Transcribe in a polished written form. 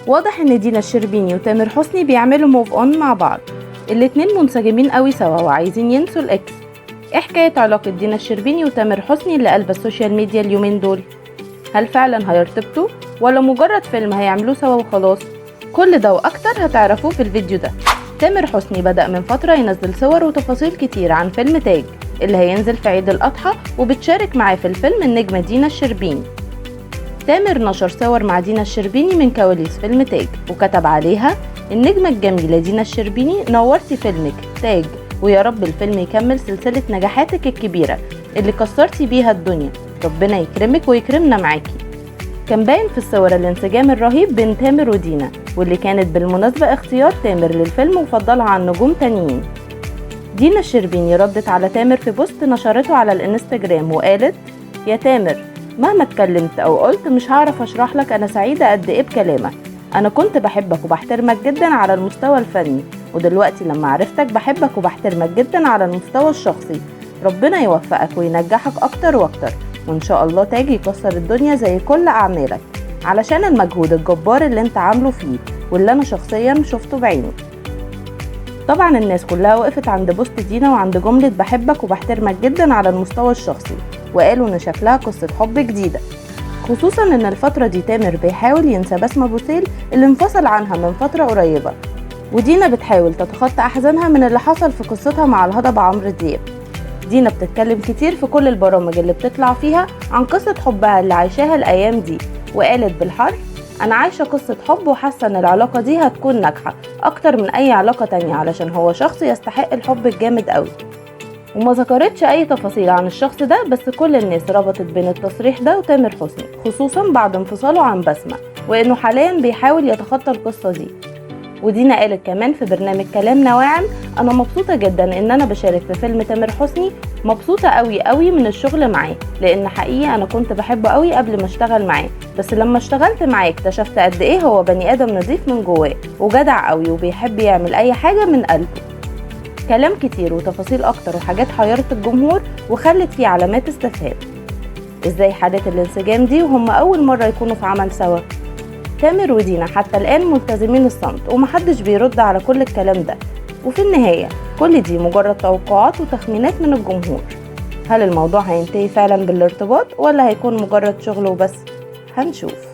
واضح ان دينا الشربيني وتامر حسني بيعملوا موف اون مع بعض. الاتنين منسجمين قوي سوا وعايزين ينسوا الاكس. ايه حكاية علاقة دينا الشربيني وتامر حسني اللي قلب السوشيال ميديا اليومين دول؟ هل فعلا هيرتبطوا ولا مجرد فيلم هيعملوه سوا وخلاص؟ كل ده واكتر هتعرفوه في الفيديو ده. تامر حسني بدأ من فترة ينزل صور وتفاصيل كتير عن فيلم تاج اللي هينزل في عيد الأضحى، وبتشارك معاه في الفيلم النجمة دينا الشربيني. تامر نشر صور مع دينا الشربيني من كواليس فيلم تاج وكتب عليها: النجمة الجميلة دينا الشربيني، نورتي فيلمك تاج، ويا رب الفيلم يكمل سلسلة نجاحاتك الكبيرة اللي كسرتي بيها الدنيا، ربنا يكرمك ويكرمنا معاكي. كان باين في الصور الانسجام الرهيب بين تامر ودينا، واللي كانت بالمناسبة اختيار تامر للفيلم وفضلها عن نجوم تانيين. دينا الشربيني ردت على تامر في بوست نشرته على الانستجرام وقالت: يا تامر، مهما اتكلمت او قلت مش هعرف اشرح لك انا سعيدة قد ايه بكلامك. انا كنت بحبك وبحترمك جدا على المستوى الفني، ودلوقتي لما عرفتك بحبك وبحترمك جدا على المستوى الشخصي. ربنا يوفقك وينجحك اكتر واكتر، وان شاء الله تاج يكسر الدنيا زي كل اعمالك، علشان المجهود الجبار اللي انت عامله فيه واللي انا شخصيا شفته بعيني. طبعا الناس كلها وقفت عند بوست دينا وعند جملة بحبك وبحترمك جدا على المستوى الشخصي، وقالوا ان شكلها قصة حب جديدة، خصوصا ان الفترة دي تامر بيحاول ينسى بسمة بوسيل اللي انفصل عنها من فترة قريبة، ودينا بتحاول تتخطى احزانها من اللي حصل في قصتها مع الهضبة عمرو دياب. دينا بتتكلم كتير في كل البرامج اللي بتطلع فيها عن قصة حبها اللي عايشاها الايام دي، وقالت بالحرف: انا عايشة قصة حب وحاسة ان العلاقة دي هتكون ناجحة اكتر من اي علاقة تانية، علشان هو شخص يستحق الحب الجامد قوي. وما ذكرتش اي تفاصيل عن الشخص ده، بس كل الناس ربطت بين التصريح ده وتامر حسني، خصوصا بعد انفصاله عن بسمة، وانه حاليا بيحاول يتخطى القصة دي. ودينا قالت كمان في برنامج كلام نواعم: انا مبسوطة جدا ان انا بشارك في فيلم تامر حسني، مبسوطة قوي قوي من الشغل معاه، لان حقيقي انا كنت بحبه قوي قبل ما اشتغل معاه، بس لما اشتغلت معاه اكتشفت قد ايه هو بني ادم نظيف من جواه وجدع قوي وبيحب يعمل اي حاجة من قلبه. كلام كتير وتفاصيل اكتر وحاجات حيرت الجمهور وخلت فيه علامات استفهام. ازاي حالة الانسجام دي وهم اول مرة يكونوا في عمل سوا؟ تامر ودينا حتى الآن ملتزمين الصمت ومحدش بيرد على كل الكلام ده، وفي النهاية كل دي مجرد توقعات وتخمينات من الجمهور. هل الموضوع هينتهي فعلا بالارتباط ولا هيكون مجرد شغل وبس؟ هنشوف.